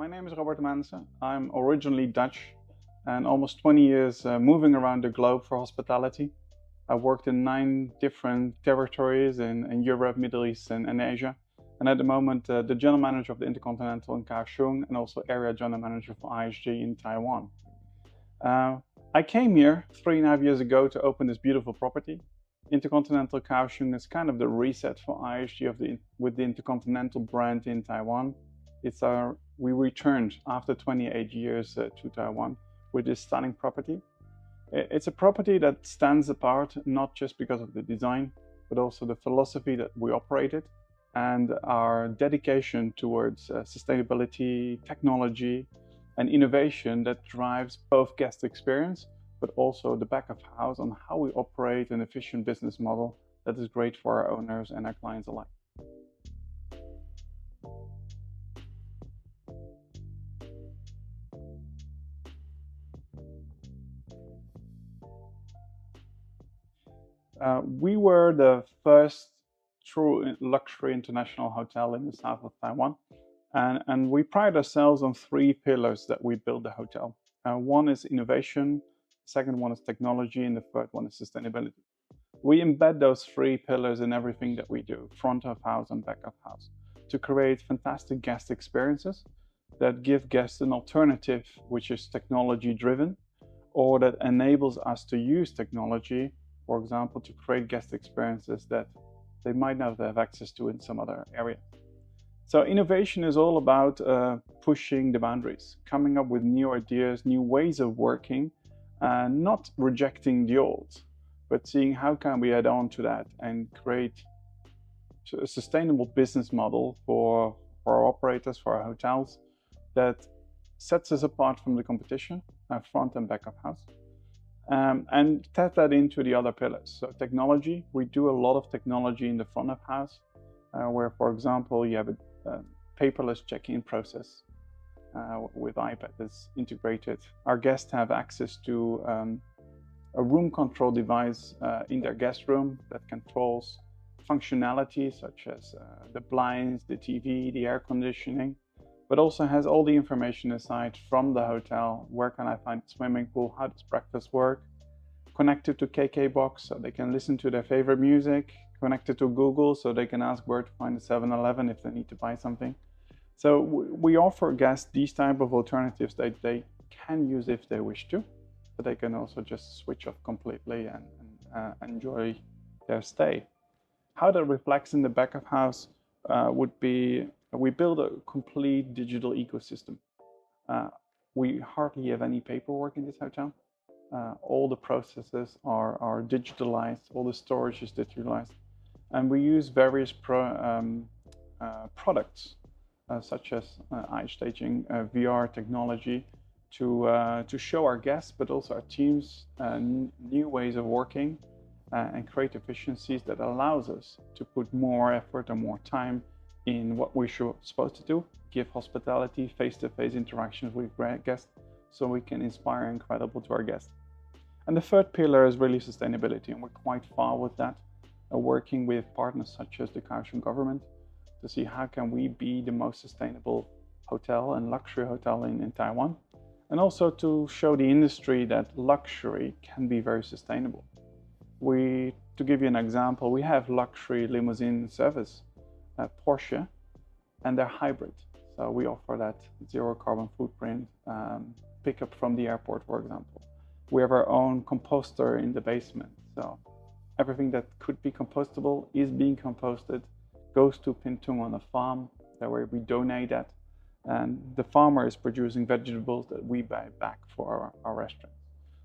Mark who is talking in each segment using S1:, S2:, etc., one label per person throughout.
S1: My name is Robbert Manussen. I'm originally Dutch and almost 20 years moving around the globe for hospitality. I worked in 9 different territories in Europe, Middle East, and Asia. And at the moment, the general manager of the InterContinental Kaohsiung and also area general manager for ISG in Taiwan. I came here 3.5 years ago to open this beautiful property. InterContinental Kaohsiung is kind of the reset for ISG with the InterContinental brand in Taiwan. We returned after 28 years to Taiwan with this stunning property. It's a property that stands apart not just because of the design, but also the philosophy that we operated and our dedication towards sustainability, technology, and innovation that drives both guest experience, but also the back of house on how we operate an efficient business model that is great for our owners and our clients alike. We were the first true luxury international hotel in the south of Taiwan. And we pride ourselves on 3 pillars that we build the hotel. One is innovation, second one is technology, and the third one is sustainability. We embed those 3 pillars in everything that we do, front of house and back of house, to create fantastic guest experiences that give guests an alternative which is technology driven, or that enables us to use technology, for example, to create guest experiences that they might not have access to in some other area. So innovation is all about pushing the boundaries, coming up with new ideas, new ways of working, not rejecting the old, but seeing how can we add on to that and create a sustainable business model for our operators, for our hotels, that sets us apart from the competition, front and back of house. And tap that into the other pillars. So technology, we do a lot of technology in the front of house, where, for example, you have a paperless check-in process with iPad that's integrated. Our guests have access to a room control device in their guest room that controls functionality such as the blinds, the TV, the air conditioning, but also has all the information aside from the hotel. Where can I find a swimming pool? How does breakfast work? Connected to KK-Box so they can listen to their favorite music. Connected to Google so they can ask where to find a 7-Eleven if they need to buy something. So we offer guests these type of alternatives that they can use if they wish to, but they can also just switch off completely and enjoy their stay. How that reflects in the back of house would be, we build a complete digital ecosystem. We hardly have any paperwork in this hotel. All the processes are digitalized, all the storage is digitalized. And we use various products such as iStaging, VR technology to show our guests, but also our teams, new ways of working and create efficiencies that allows us to put more effort and more time in what we're supposed to do, give hospitality, face-to-face interactions with guests, so we can inspire incredible to our guests. And the third pillar is really sustainability, and we're quite far with that, working with partners such as the Kaohsiung government to see how can we be the most sustainable hotel and luxury hotel in Taiwan, and also to show the industry that luxury can be very sustainable. To give you an example, we have luxury limousine service, Porsche, and they're hybrid. So we offer that zero carbon footprint pickup from the airport, for example. We have our own composter in the basement. So everything that could be compostable is being composted, goes to Pintung on a farm, where we donate that. And the farmer is producing vegetables that we buy back for our restaurant.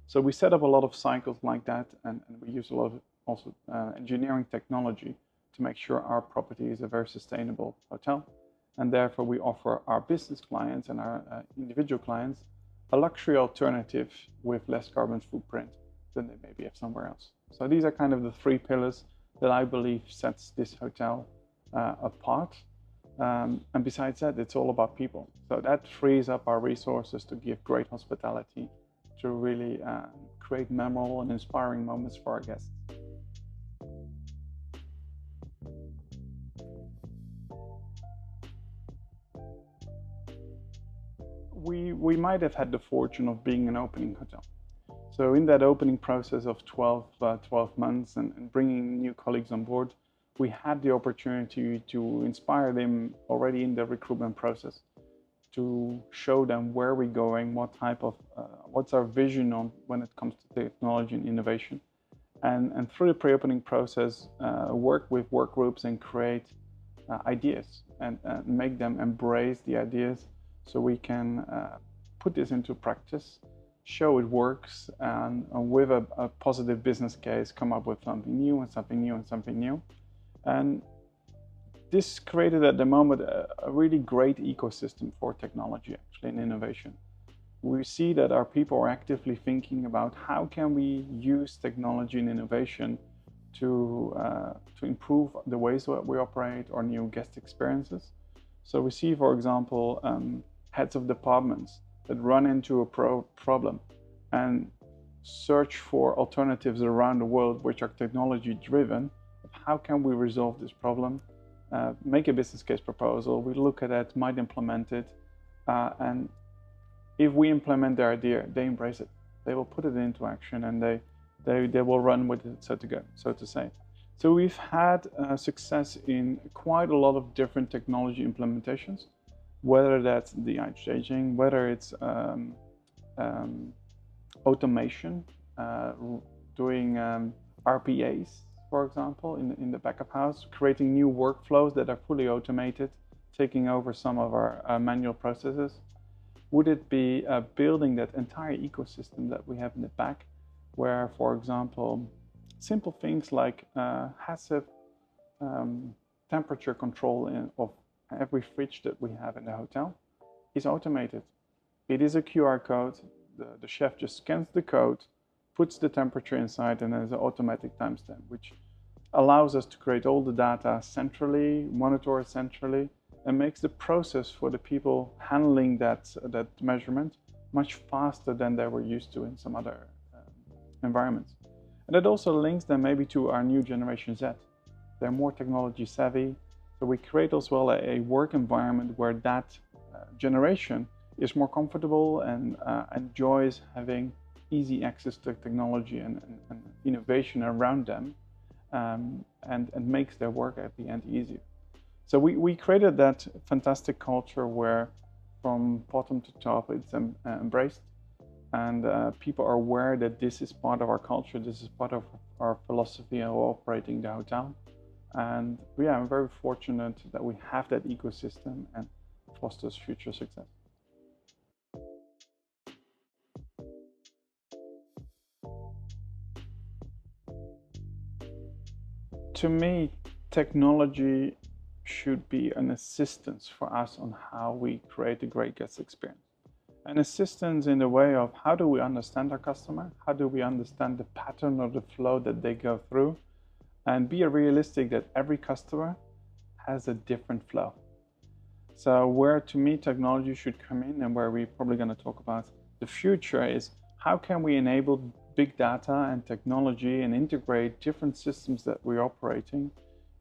S1: So we set up a lot of cycles like that, and we use a lot of also engineering technology to make sure our property is a very sustainable hotel. And therefore we offer our business clients and our individual clients a luxury alternative with less carbon footprint than they maybe have somewhere else. So these are kind of the 3 pillars that I believe sets this hotel apart. And besides that, it's all about people. So that frees up our resources to give great hospitality, to really create memorable and inspiring moments for our guests. we might have had the fortune of being an opening hotel. So in that opening process of 12 months and bringing new colleagues on board, we had the opportunity to inspire them already in the recruitment process, to show them where we're going, what's our vision on when it comes to technology and innovation. And through the pre-opening process, work with work groups and create ideas and make them embrace the ideas so we can put this into practice, show it works, and with a positive business case, come up with something new and something new and something new. And this created at the moment a really great ecosystem for technology, actually, and innovation. We see that our people are actively thinking about how can we use technology and innovation to improve the ways that we operate or new guest experiences. So we see, for example, heads of departments that run into a problem and search for alternatives around the world which are technology driven. How can we resolve this problem? Make a business case proposal, we look at it, might implement it, and if we implement their idea, they embrace it. They will put it into action and they will run with it, so to say. So we've had success in quite a lot of different technology implementations, whether that's the iStaging, whether it's automation, doing RPAs, for example, in the back of house, creating new workflows that are fully automated, taking over some of our manual processes. Would it be building that entire ecosystem that we have in the back, where, for example, simple things like passive temperature control of every fridge that we have in the hotel is automated. It is a QR code. The chef just scans the code, puts the temperature inside, and there's an automatic timestamp, which allows us to create all the data centrally, monitor it centrally, and makes the process for the people handling that measurement much faster than they were used to in some other environments. And it also links them maybe to our new generation Z. They're more technology savvy, so we create as well a work environment where that generation is more comfortable and enjoys having easy access to technology and innovation around them, and makes their work at the end easier. So we created that fantastic culture where from bottom to top it's embraced, and people are aware that this is part of our culture, this is part of our philosophy of operating the hotel. And yeah, I'm very fortunate that we have that ecosystem and fosters future success. To me, technology should be an assistance for us on how we create a great guest experience. An assistance in the way of how do we understand our customer, how do we understand the pattern or the flow that they go through, and be realistic that every customer has a different flow. So where to me technology should come in, and where we're probably going to talk about the future, is how can we enable big data and technology and integrate different systems that we're operating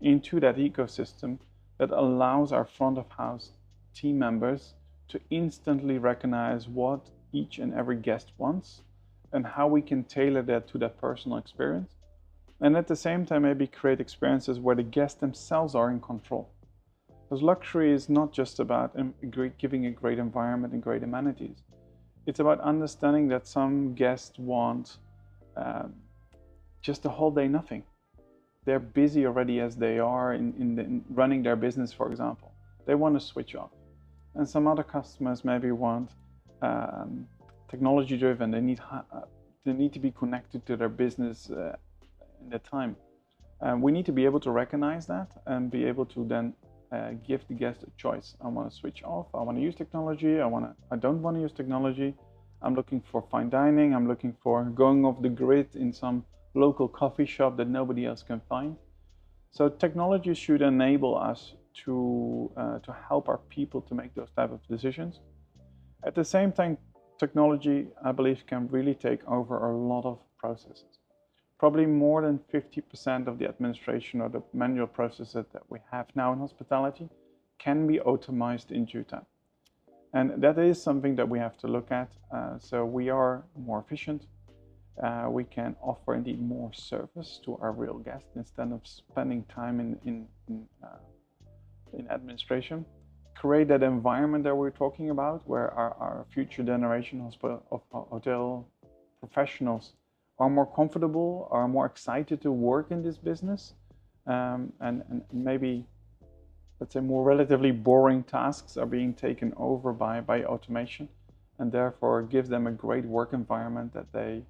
S1: into that ecosystem that allows our front of house team members to instantly recognize what each and every guest wants and how we can tailor that to that personal experience. And at the same time, maybe create experiences where the guests themselves are in control. Because luxury is not just about giving a great environment and great amenities. It's about understanding that some guests want just a whole day nothing. They're busy already as they are in running their business, for example. They want to switch off. And some other customers maybe want technology driven. They need to be connected to their business in the time. We need to be able to recognize that and be able to then give the guest a choice. I want to switch off. I want to use technology. I don't want to use technology. I'm looking for fine dining. I'm looking for going off the grid in some local coffee shop that nobody else can find. So technology should enable us to help our people to make those type of decisions. At the same time, technology, I believe, can really take over a lot of processes. Probably more than 50% of the administration or the manual processes that we have now in hospitality can be automated in due time. And that is something that we have to look at. So we are more efficient. We can offer indeed more service to our real guests instead of spending time in administration. Create that environment that we're talking about, where our future generation of hotel professionals are more comfortable, are more excited to work in this business, and maybe, let's say, more relatively boring tasks are being taken over by automation, and therefore gives them a great work environment that they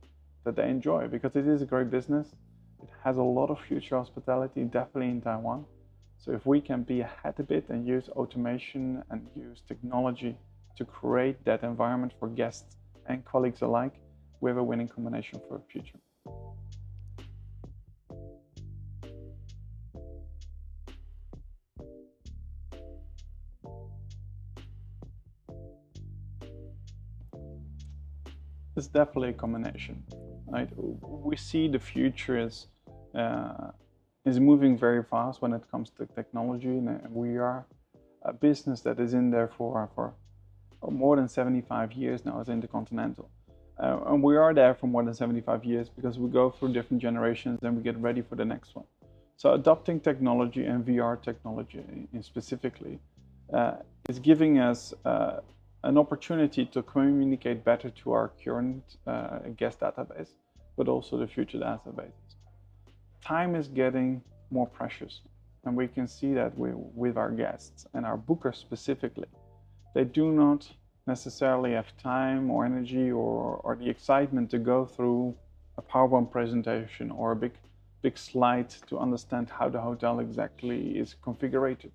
S1: enjoy, because it is a great business. It has a lot of future hospitality, definitely in Taiwan. So if we can be ahead a bit and use automation and use technology to create that environment for guests and colleagues alike, we have a winning combination for the future. It's definitely a combination, right? We see the future is moving very fast when it comes to technology, and we are a business that is in there for more than 75 years now as InterContinental. And we are there for more than 75 years because we go through different generations and we get ready for the next one. So adopting technology and VR technology specifically is giving us an opportunity to communicate better to our current guest database, but also the future databases. Time is getting more precious, and we can see that with our guests and our bookers specifically. They do not necessarily have time or energy or the excitement to go through a PowerPoint presentation or a big slide to understand how the hotel exactly is configured.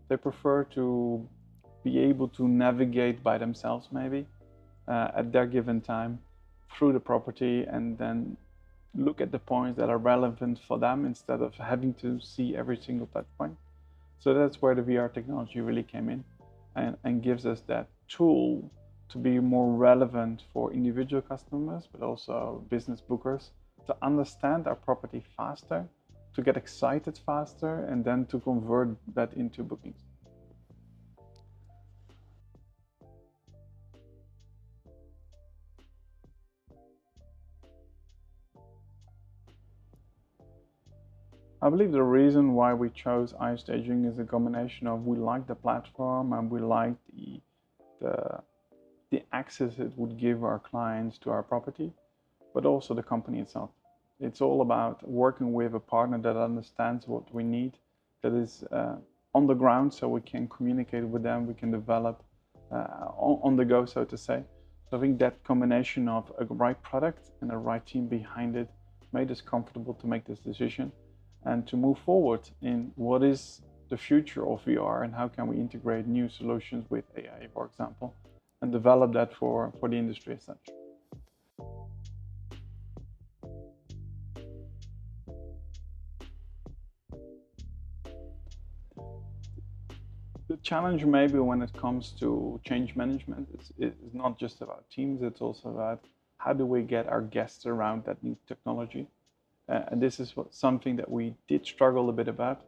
S1: They prefer to be able to navigate by themselves, maybe at their given time through the property, and then look at the points that are relevant for them instead of having to see every single touch point. So that's where the VR technology really came in and gives us that tool to be more relevant for individual customers, but also business bookers, to understand our property faster, to get excited faster, and then to convert that into bookings. I believe the reason why we chose iStaging is a combination of we like the platform and we like the access it would give our clients to our property, but also the company itself. It's all about working with a partner that understands what we need, that is on the ground, so we can communicate with them, we can develop on the go, so to say. So I think that combination of a right product and a right team behind it made us comfortable to make this decision and to move forward in what is the future of VR and how can we integrate new solutions with AI, for example, and develop that for the industry as such. The challenge maybe when it comes to change management is not just about teams, it's also about how do we get our guests around that new technology. And this is something that we did struggle a bit about.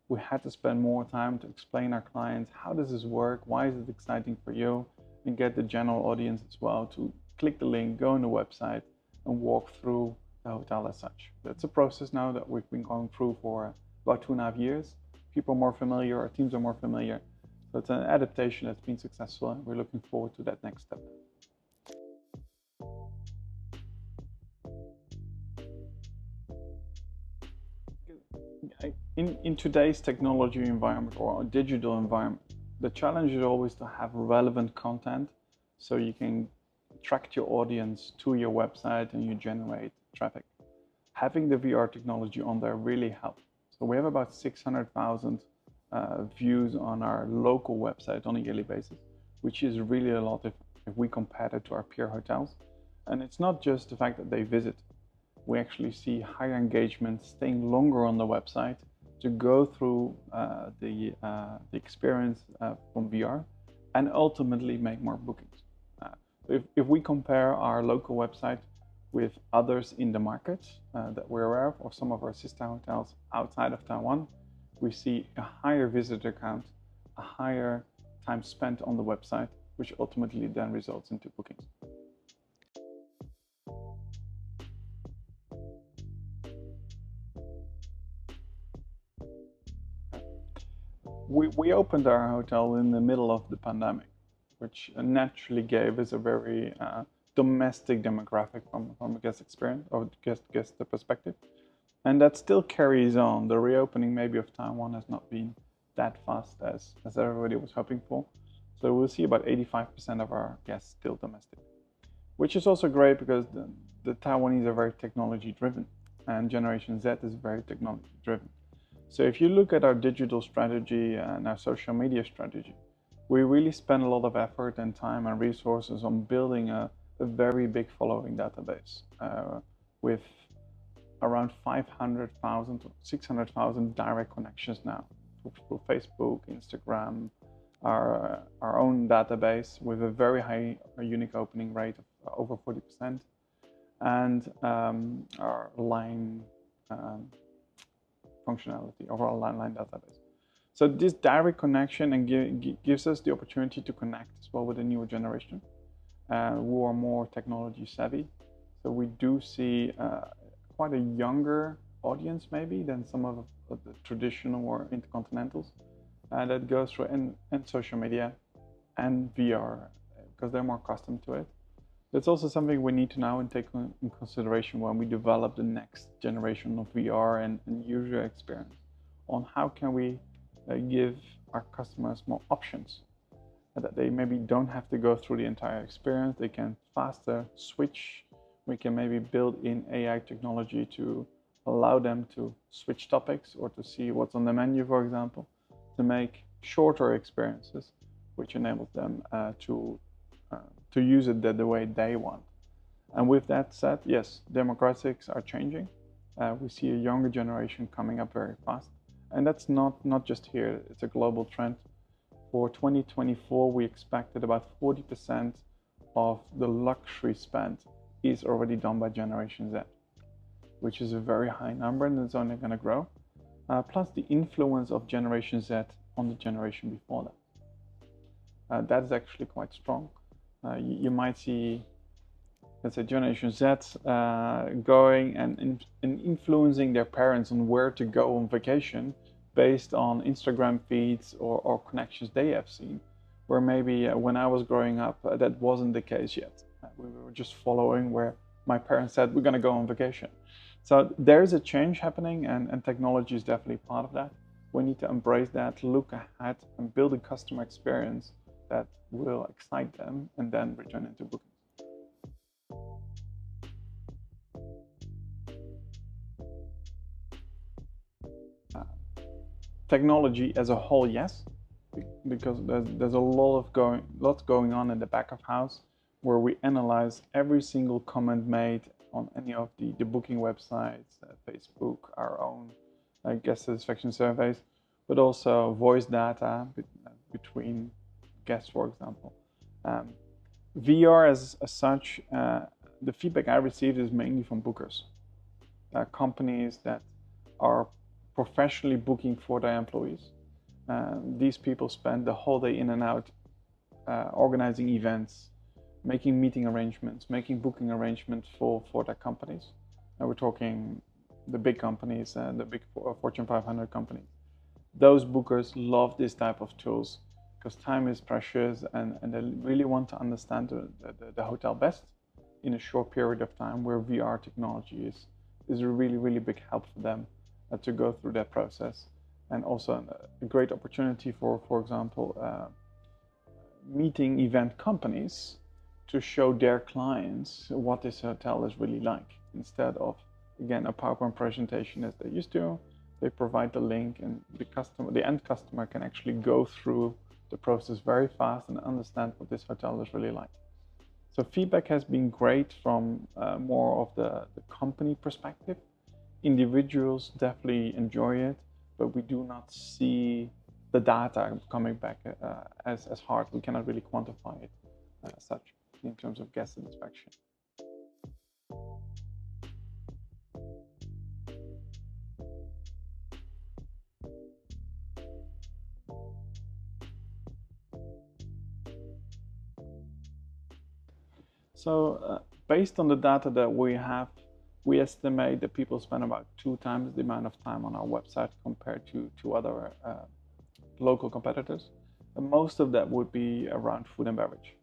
S1: We had to spend more time to explain our clients, how does this work, why is it exciting for you, and get the general audience as well to click the link, go on the website, and walk through the hotel as such. That's a process now that we've been going through for about 2.5 years. People are more familiar, our teams are more familiar. So it's an adaptation that's been successful, and we're looking forward to that next step. In today's technology environment or digital environment, the challenge is always to have relevant content so you can attract your audience to your website and you generate traffic. Having the VR technology on there really helps. So we have about 600,000 views on our local website on a yearly basis, which is really a lot if we compare it to our peer hotels. And it's not just the fact that they visit. We actually see higher engagement, staying longer on the website to go through the experience from VR and ultimately make more bookings. If we compare our local website with others in the market that we're aware of, or some of our sister hotels outside of Taiwan, we see a higher visitor count, a higher time spent on the website, which ultimately then results into bookings. We opened our hotel in the middle of the pandemic, which naturally gave us a very domestic demographic from a guest experience or guest perspective. And that still carries on. The reopening maybe of Taiwan has not been that fast as everybody was hoping for. So we'll see about 85% of our guests still domestic, which is also great because the Taiwanese are very technology driven and Generation Z is very technology driven. So if you look at our digital strategy and our social media strategy, we really spend a lot of effort and time and resources on building a very big following database with around 500,000 to 600,000 direct connections now through Facebook, Instagram, our own database with a very high unique opening rate of over 40%, and our line functionality of our line database. So this direct connection and gives us the opportunity to connect as well with the newer generation who are more technology savvy. So we do see quite a younger audience maybe than some of the traditional or intercontinentals that goes through and social media and VR because they're more accustomed to it. That's also something we need to now take in consideration when we develop the next generation of VR and user experience on how can we give our customers more options that they maybe don't have to go through the entire experience. They can faster switch. We can maybe build in AI technology to allow them to switch topics or to see what's on the menu, for example, to make shorter experiences, which enables them to use it the way they want. And with that said, yes, demographics are changing. We see a younger generation coming up very fast. And that's not just here, it's a global trend. For 2024, we expected about 40% of the luxury spend is already done by Generation Z, which is a very high number and it's only going to grow. Plus the influence of Generation Z on the generation before that. That is actually quite strong. You might see, let's say, Generation Z going and influencing their parents on where to go on vacation based on Instagram feeds or connections they have seen, where maybe when I was growing up, that wasn't the case yet. We were just following where my parents said, we're going to go on vacation. So there's a change happening and technology is definitely part of that. We need to embrace that, look ahead and build a customer experience that will excite them and then return into bookings. Technology as a whole, yes, because there's a lot going on in the back of house where we analyze every single comment made on any of the booking websites, Facebook, our own guest satisfaction surveys, but also voice data between guests, for example. VR as such, the feedback I received is mainly from bookers, companies that are professionally booking for their employees. These people spend the whole day in and out organizing events, making meeting arrangements, making booking arrangements for their companies. And we're talking the big companies, the big Fortune 500 companies. Those bookers love this type of tools because time is precious and they really want to understand the hotel best in a short period of time, where VR technology is a really, really big help for them to go through that process. And also a great opportunity for example, meeting event companies to show their clients what this hotel is really like. Instead of, again, a PowerPoint presentation as they used to, they provide the link and the end customer can actually go through the process very fast and understand what this hotel is really like. So feedback has been great from more of the company perspective. Individuals definitely enjoy it, but we do not see the data coming back as hard. We cannot really quantify it as such in terms of guest satisfaction. Based on the data that we have, we estimate that people spend about 2 times the amount of time on our website compared to other local competitors. And most of that would be around food and beverage.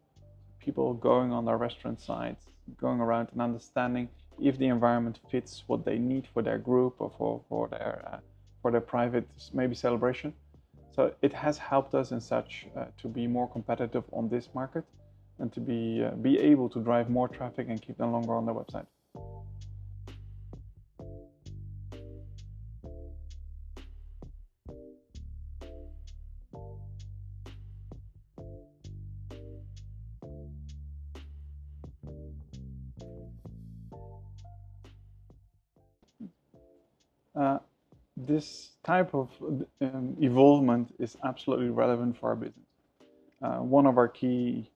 S1: People going on their restaurant sites, going around and understanding if the environment fits what they need for their group or for their private maybe celebration. So it has helped us in such to be more competitive on this market and to be able to drive more traffic and keep them longer on their website. This type of evolvement is absolutely relevant for our business. One of our key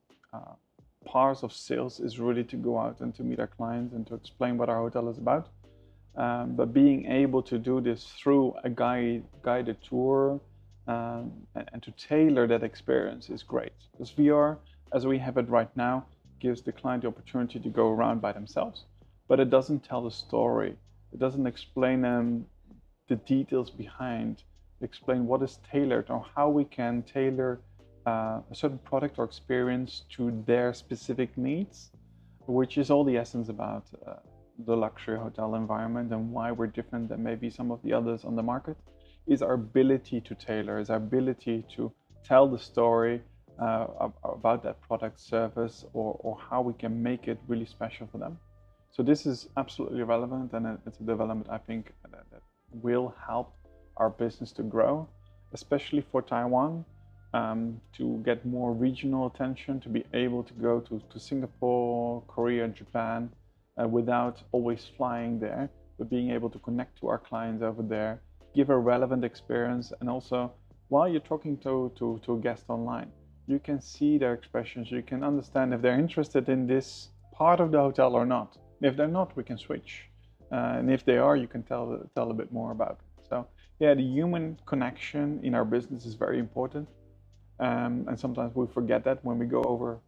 S1: parts of sales is really to go out and to meet our clients and to explain what our hotel is about. But being able to do this through a guided tour and to tailor that experience is great. Because VR, as we have it right now, gives the client the opportunity to go around by themselves, but it doesn't tell the story. It doesn't explain them the details behind, explain what is tailored or how we can tailor a certain product or experience to their specific needs, which is all the essence about the luxury hotel environment and why we're different than maybe some of the others on the market, is our ability to tailor, is our ability to tell the story about that product, service, or how we can make it really special for them. So this is absolutely relevant, and it's a development I think that will help our business to grow, especially for Taiwan, to get more regional attention, to be able to go to Singapore, Korea, Japan, without always flying there, but being able to connect to our clients over there, give a relevant experience, and also while you're talking to a guest online, you can see their expressions, you can understand if they're interested in this part of the hotel or not. If they're not, we can switch. And if they are, you can tell a bit more about it. So yeah, the human connection in our business is very important. And sometimes we forget that when we go over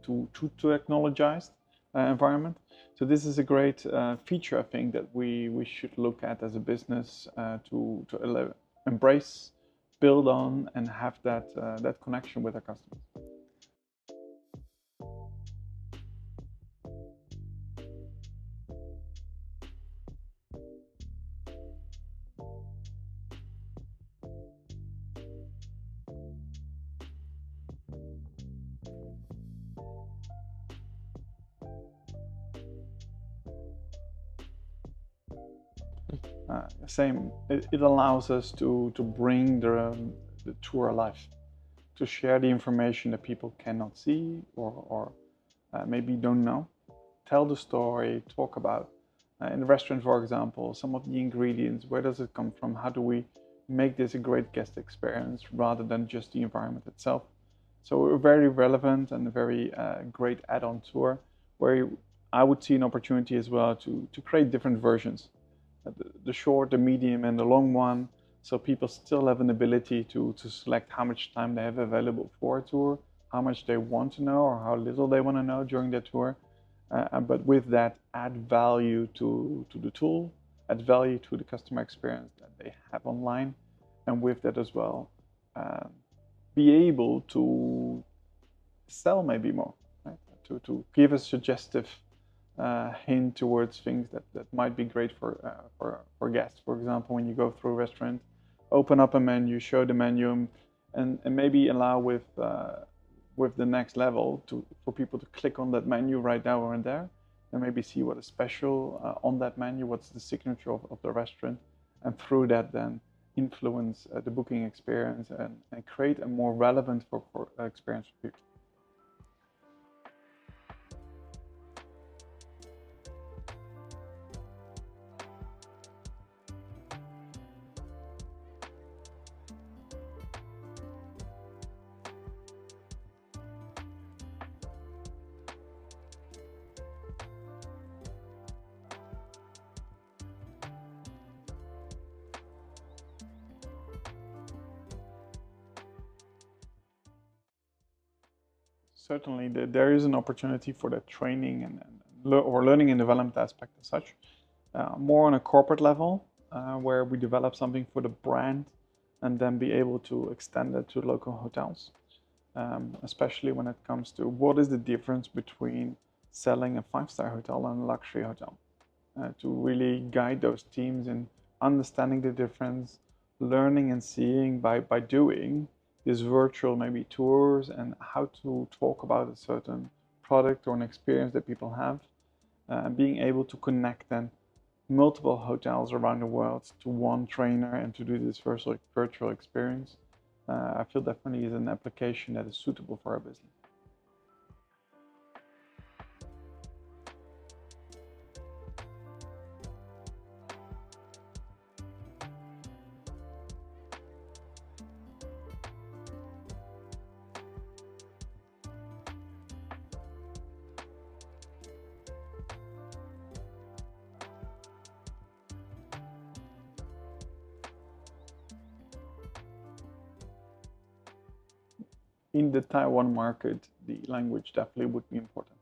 S1: to technologized environment. So this is a great feature, I think, that we should look at as a business to embrace, build on, and have that connection with our customers. It allows us to bring the tour alive, to share the information that people cannot see or maybe don't know. Tell the story, talk about, in the restaurant, for example, some of the ingredients, where does it come from? How do we make this a great guest experience rather than just the environment itself? So we're very relevant and a very great add-on tour where I would see an opportunity as well to create different versions. The short, the medium, and the long one, so people still have an ability to select how much time they have available for a tour, how much they want to know or how little they want to know during their tour. But with that, add value to the tool, add value to the customer experience that they have online, and with that as well, be able to sell maybe more, right? To give a suggestive hint towards things that might be great for guests. For example, when you go through a restaurant, open up a menu, show the menu, and maybe allow with the next level for people to click on that menu right now or there, and maybe see what is special on that menu, what's the signature of the restaurant, and through that then influence the booking experience and create a more relevant experience for people. Certainly, there is an opportunity for that training or learning and development aspect as such. More on a corporate level, where we develop something for the brand and then be able to extend it to local hotels. Especially when it comes to what is the difference between selling a five-star hotel and a luxury hotel. To really guide those teams in understanding the difference, learning and seeing by doing these virtual maybe tours and how to talk about a certain product or an experience that people have, being able to connect then multiple hotels around the world to one trainer and to do this virtual experience, I feel definitely is an application that is suitable for our business. In the Taiwan market, the language definitely would be important.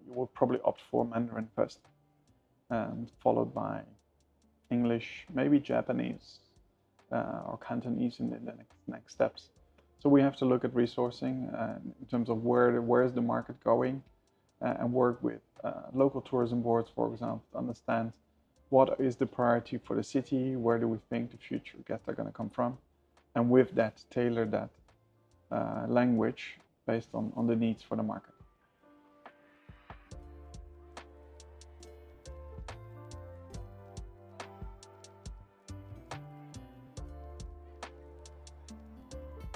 S1: You will probably opt for Mandarin first, and followed by English, maybe Japanese or Cantonese in the next steps. So we have to look at resourcing in terms of where is the market going, and work with local tourism boards, for example, to understand what is the priority for the city, where do we think the future guests are going to come from, and with that tailor that language based on the needs for the market.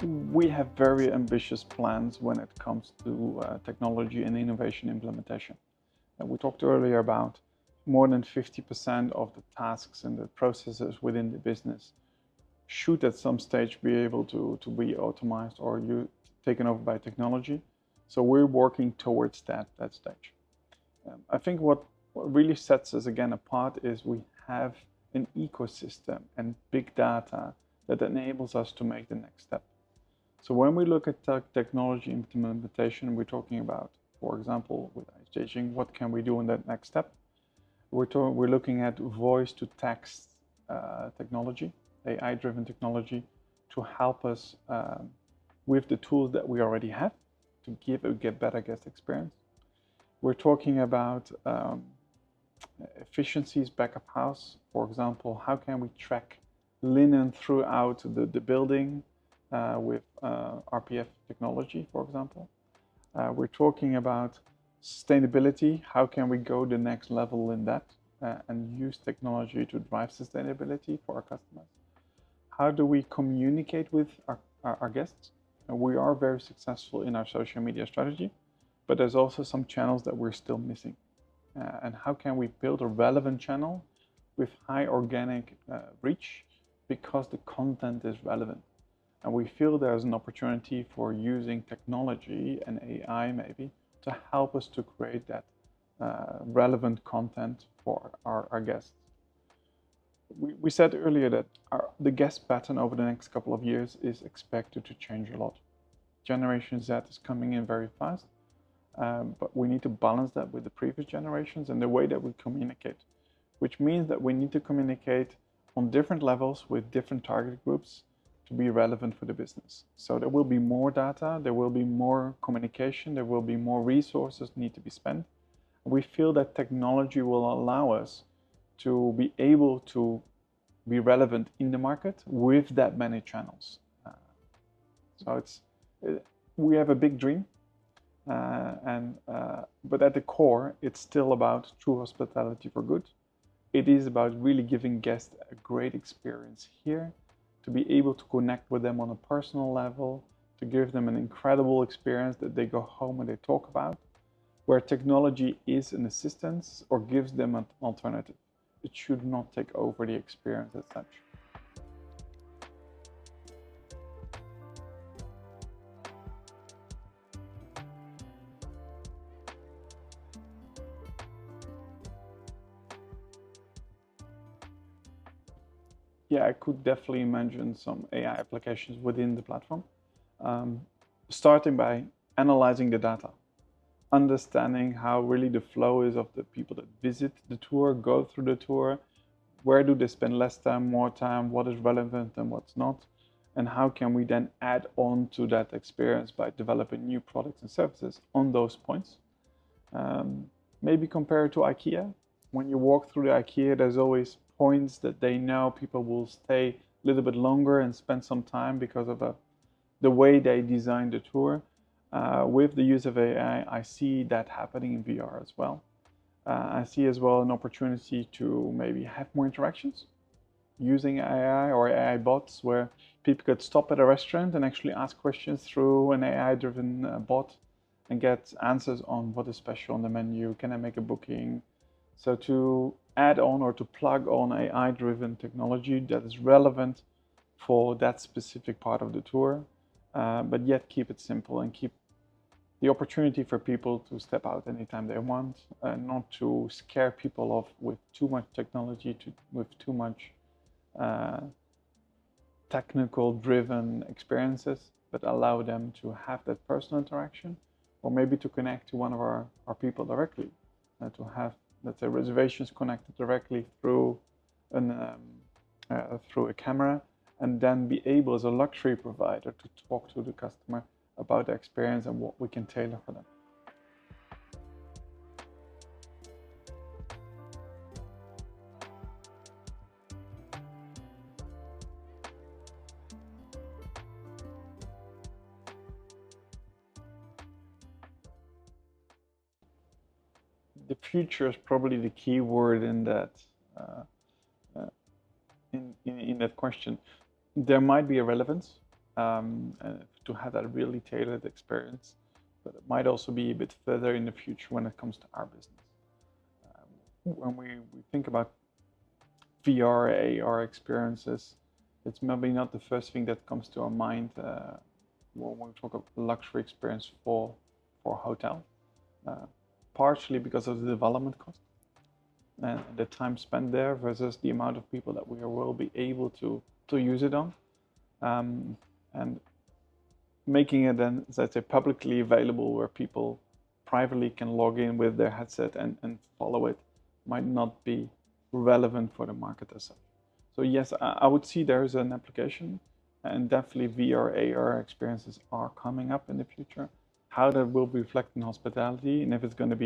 S1: We have very ambitious plans when it comes to technology and innovation implementation. We talked earlier about more than 50% of the tasks and the processes within the business should at some stage be able to be automated or taken over by technology. So we're working towards that stage. I think what really sets us again apart is we have an ecosystem and big data that enables us to make the next step. So when we look at technology implementation, we're talking about, for example, with iStaging, what can we do in that next step? We're looking at voice-to-text technology, AI-driven technology, to help us with the tools that we already have to get better guest experience. We're talking about efficiencies back of house. For example, how can we track linen throughout the building with RPF technology, for example. We're talking about sustainability. How can we go the next level in that and use technology to drive sustainability for our customers? How do we communicate with our guests? We are very successful in our social media strategy, but there's also some channels that we're still missing. And how can we build a relevant channel with high organic reach because the content is relevant? And we feel there's an opportunity for using technology and AI maybe to help us to create that relevant content for our guests. We said earlier that the guest pattern over the next couple of years is expected to change a lot. Generation Z is coming in very fast, but we need to balance that with the previous generations and the way that we communicate, which means that we need to communicate on different levels with different target groups to be relevant for the business. So there will be more data, there will be more communication, there will be more resources need to be spent. We feel that technology will allow us to be able to be relevant in the market with that many channels. We have a big dream, but at the core, it's still about true hospitality for good. It is about really giving guests a great experience here, to be able to connect with them on a personal level, to give them an incredible experience that they go home and they talk about, where technology is an assistance or gives them an alternative. It should not take over the experience as such. Yeah, I could definitely imagine some AI applications within the platform. Starting by analyzing the data, understanding how really the flow is of the people that visit the tour, go through the tour, where do they spend less time, more time, what is relevant and what's not, and how can we then add on to that experience by developing new products and services on those points. Maybe compare it to IKEA. When you walk through the IKEA, there's always points that they know people will stay a little bit longer and spend some time because of the way they design the tour. With the use of AI, I see that happening in VR as well. I see as well an opportunity to maybe have more interactions using AI or AI bots, where people could stop at a restaurant and actually ask questions through an AI-driven bot and get answers on what is special on the menu, can I make a booking? So to add on or to plug on AI-driven technology that is relevant for that specific part of the tour, but yet keep it simple and keep the opportunity for people to step out anytime they want, not to scare people off with too much technology, with too much technical-driven experiences, but allow them to have that personal interaction, or maybe to connect to one of our people directly, to have, let's say, reservations connected directly through through a camera, and then be able as a luxury provider to talk to the customer about the experience and what we can tailor for them. The future is probably the key word in that in that question. There might be a relevance to have that really tailored experience, but it might also be a bit further in the future when it comes to our business. When we think about VR, AR experiences, it's maybe not the first thing that comes to our mind when we talk of luxury experience for a hotel. Partially because of the development cost and the time spent there versus the amount of people that we will be able to use it on. And making it then, let's say, publicly available where people privately can log in with their headset and follow it might not be relevant for the market as such. So yes, I would see there's an application, and definitely VR, AR experiences are coming up in the future. How that will be reflected in hospitality, and if we're going to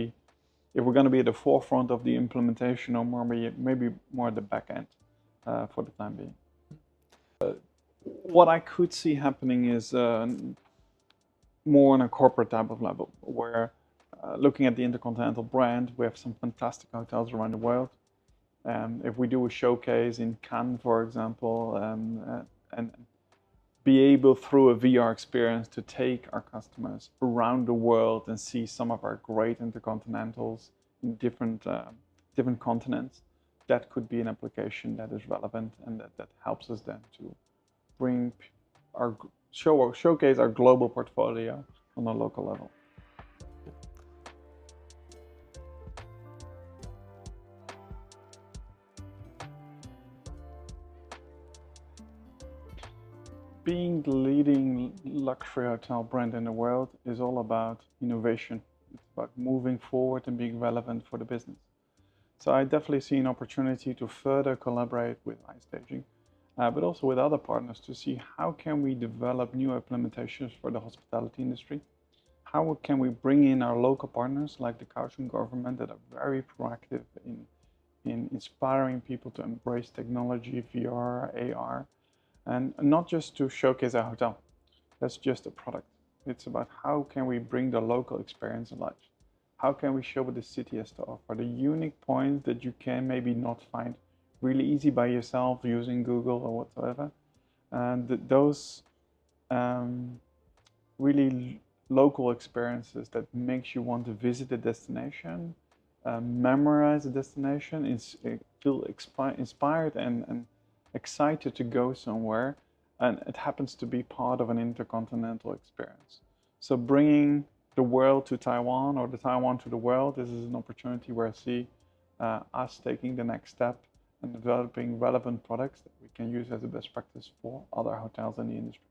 S1: be at the forefront of the implementation, or maybe more at the back end for the time being. What I could see happening is more on a corporate type of level, where looking at the InterContinental brand, we have some fantastic hotels around the world. If we do a showcase in Cannes, for example, and be able through a VR experience to take our customers around the world and see some of our great InterContinentals in different continents, that could be an application that is relevant and that helps us then to bring showcase our global portfolio on a local level. Being the leading luxury hotel brand in the world is all about innovation. It's about moving forward and being relevant for the business. So I definitely see an opportunity to further collaborate with iStaging, but also with other partners to see how can we develop new implementations for the hospitality industry. How can we bring in our local partners like the Kaohsiung government that are very proactive in inspiring people to embrace technology, VR, AR, and not just to showcase a hotel. That's just a product. It's about how can we bring the local experience alive. How can we show what the city has to offer, the unique points that you can maybe not find really easy by yourself using Google or whatsoever. And those really local experiences that makes you want to visit a destination, memorize a destination, feel inspired and excited to go somewhere, and it happens to be part of an intercontinental experience. So bringing the world to Taiwan, or the Taiwan to the world, this is an opportunity where I see us taking the next step and developing relevant products that we can use as a best practice for other hotels in the industry.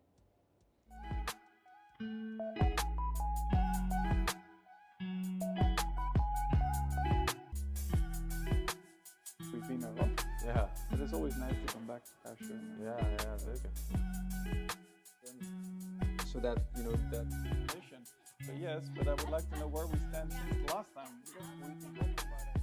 S1: it's always nice to come back to Kaohsiung.
S2: Ja, zeker.
S1: So that, you know, that mission. So yes, but I would like to know where we stand since the last time. We've been talking about it.